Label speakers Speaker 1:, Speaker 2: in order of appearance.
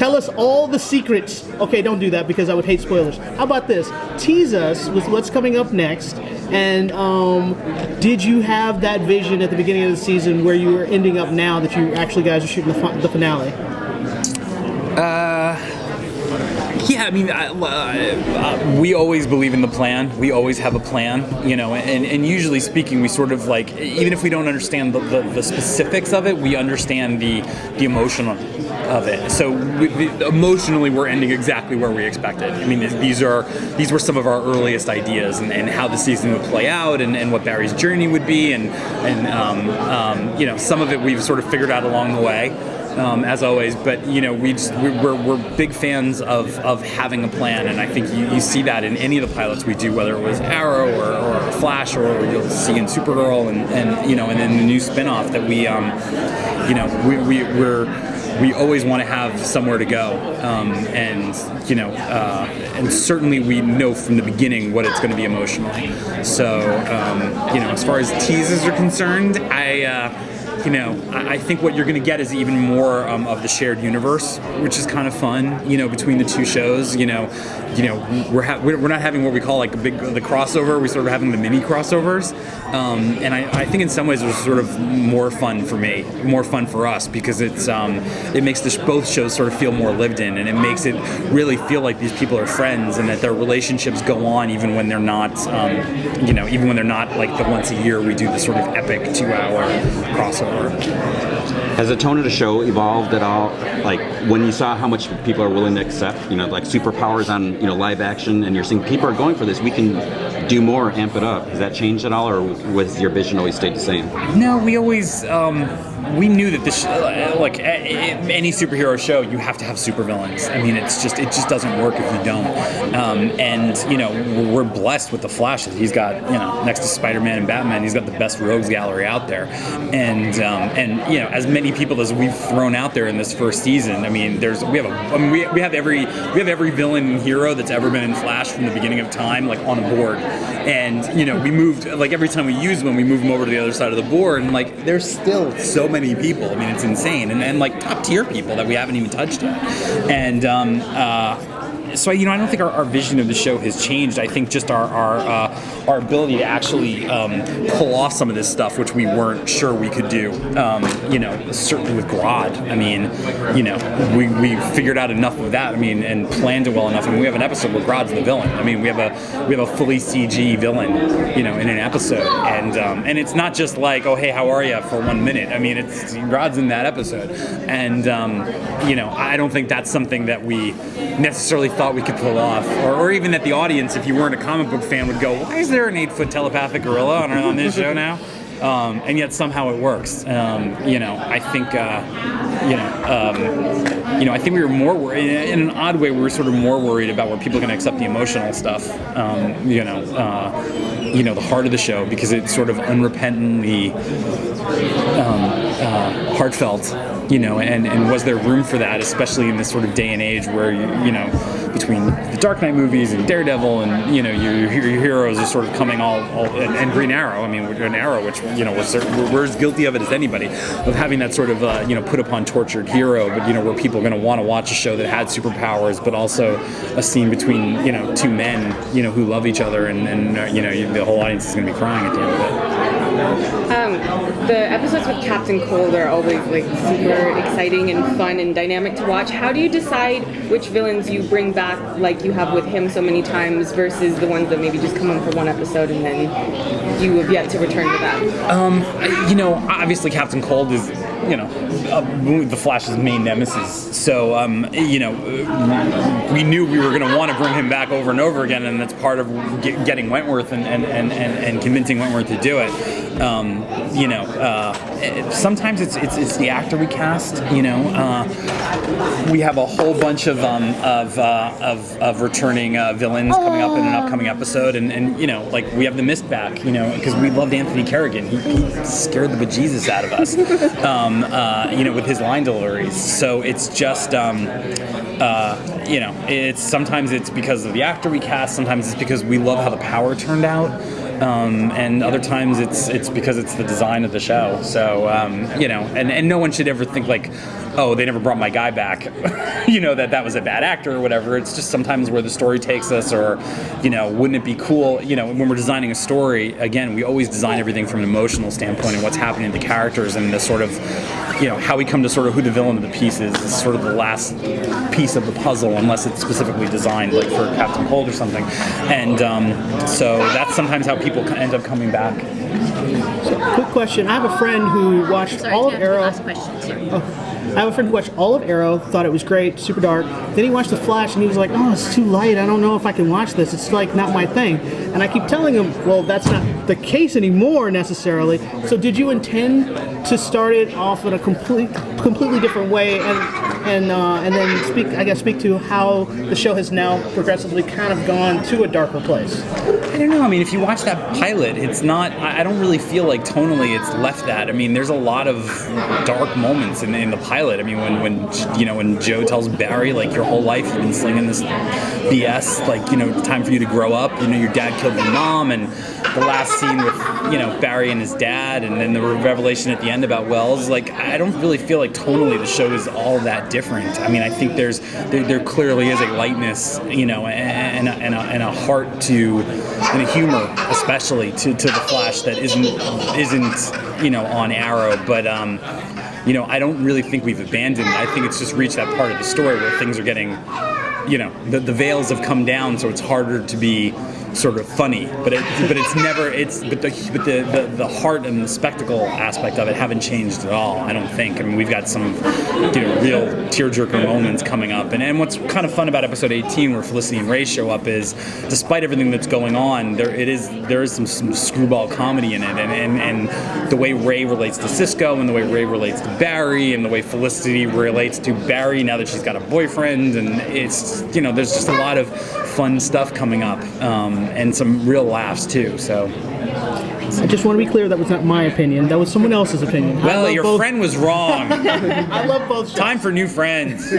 Speaker 1: Tell us all the secrets. Okay, don't do that because I would hate spoilers. How about this? Tease us with what's coming up next. And did you have that vision at the beginning of the season where you were ending up now that you actually guys are shooting the finale?
Speaker 2: Yeah, I mean, we always believe in the plan. We always have a plan, and usually speaking, we sort of like, even if we don't understand the specifics of it, we understand the emotion of it. So emotionally, we're ending exactly where we expected. I mean, these were some of our earliest ideas and how the season would play out and what Barry's journey would be, and some of it we've sort of figured out along the way. As always, but we're big fans of having a plan, and I think you see that in any of the pilots we do, whether it was Arrow or Flash, or you'll see in Supergirl, and then the new spinoff that we always want to have somewhere to go, and certainly we know from the beginning what it's going to be emotionally. So as far as teases are concerned, I think what you're going to get is even more of the shared universe, which is kind of fun. Between the two shows, we're not having what we call like the crossover. We're sort of having the mini crossovers, and I think in some ways it's sort of more fun for me, more fun for us, because it makes both shows sort of feel more lived in, and it makes it really feel like these people are friends and that their relationships go on even when they're not, even when they're not like the once a year we do the sort of epic 2-hour crossover.
Speaker 3: Has the tone of the show evolved at all? Like when you saw how much people are willing to accept, like superpowers on, live action, and you're seeing people are going for this, we can do more, amp it up. Has that changed at all, or was your vision always stayed the same?
Speaker 2: No, we always, we knew that this, like any superhero show, you have to have supervillains. I mean, it just doesn't work if you don't. We're blessed with the Flash. He's got, next to Spider-Man and Batman, he's got the best rogues gallery out there. And as many people as we've thrown out there in this first season, I mean, we have every villain and hero that's ever been in Flash from the beginning of time, like on a board. And we moved, like every time we use one, we move them over to the other side of the board, and like there's still so many people. I mean, it's insane, and like top tier people that we haven't even touched yet. And so I don't think our vision of the show has changed. I think just our ability to actually pull off some of this stuff, which we weren't sure we could do. Certainly with Grodd. I mean, we figured out enough of that. I mean, and planned it well enough. I mean, we have an episode where Grodd's the villain. I mean, we have a fully CG villain, in an episode, and it's not just like, oh hey, how are you for 1 minute. I mean, it's Grodd's in that episode, and I don't think that's something that we necessarily thought we could pull off, or even that the audience, if you weren't a comic book fan, would go, why is there an 8-foot telepathic gorilla on this show now? And yet somehow it works. I think I think we were more worried, in an odd way, we were sort of more worried about where people are going to accept the emotional stuff, the heart of the show, because it's sort of unrepentantly heartfelt, and was there room for that, especially in this sort of day and age where, between the Dark Knight movies and Daredevil and, your heroes are sort of coming all and Green Arrow, I mean, an Arrow, which, we're as guilty of it as anybody, of having that sort of, put upon tortured hero, but, where people are going to want to watch a show that had superpowers, but also a scene between, two men, who love each other, and the whole audience is going to be crying at the end of it.
Speaker 4: The episodes with Captain Cold are always like super exciting and fun and dynamic to watch. How do you decide which villains you bring back, like you have with him so many times, versus the ones that maybe just come on for one episode and then you have yet to return to that?
Speaker 2: Obviously Captain Cold is, the Flash's main nemesis. So, we knew we were going to want to bring him back over and over again, and that's part of getting Wentworth and convincing Wentworth to do it. Sometimes it's the actor we cast. We have a whole bunch of returning villains coming up in an upcoming episode, and like we have the Mist back, because we loved Anthony Kerrigan. He scared the bejesus out of us, with his line deliveries. So it's just, it's sometimes it's because of the actor we cast. Sometimes it's because we love how the power turned out. And other times it's because it's the design of the show. So, and no one should ever think like, oh, they never brought my guy back, that was a bad actor or whatever. It's just sometimes where the story takes us, or, wouldn't it be cool, when we're designing a story, again, we always design everything from an emotional standpoint and what's happening to the characters and the sort of, how we come to sort of who the villain of the piece is sort of the last piece of the puzzle, unless it's specifically designed, like for Captain Cold or something. And so that's sometimes how people end up coming back.
Speaker 1: So, quick question. I have a friend who watched all of Arrow.
Speaker 5: Last question, too.
Speaker 1: I have a friend who watched all of Arrow, thought it was great, super dark. Then he watched The Flash and he was like, oh, it's too light. I don't know if I can watch this. It's like not my thing. And I keep telling him, well, that's not the case anymore necessarily. So did you intend to start it off in a completely different way and then speak to how the show has now progressively kind of gone to a darker place?
Speaker 2: I don't know. I mean, if you watch that pilot, it's not. I don't really feel like tonally it's left that. I mean, there's a lot of dark moments in the pilot. I mean, when Joe tells Barry, like, your whole life you've been slinging this BS, like, it's time for you to grow up. Your dad killed your mom, and the last scene with Barry and his dad, and then the revelation at the end about Wells. Like, I don't really feel like tonally the show is all that different. I mean, I think there clearly is a lightness, and a heart to, and a humor, especially to the Flash that isn't on Arrow, but I don't really think we've abandoned it. I think it's just reached that part of the story where things are getting, the veils have come down, so it's harder to be sort of funny, but the heart and the spectacle aspect of it haven't changed at all. I don't think. I mean, we've got some real tearjerker moments coming up, and what's kind of fun about episode 18, where Felicity and Ray show up, is despite everything that's going on, there is some screwball comedy in it, and the way Ray relates to Cisco, and the way Ray relates to Barry, and the way Felicity relates to Barry now that she's got a boyfriend, and it's there's just a lot of fun stuff coming up. And some real laughs too. So
Speaker 1: I just want to be clear, that was not my opinion. That was someone else's opinion.
Speaker 2: Well, your friend was wrong.
Speaker 1: I love both shows.
Speaker 2: Time for new friends.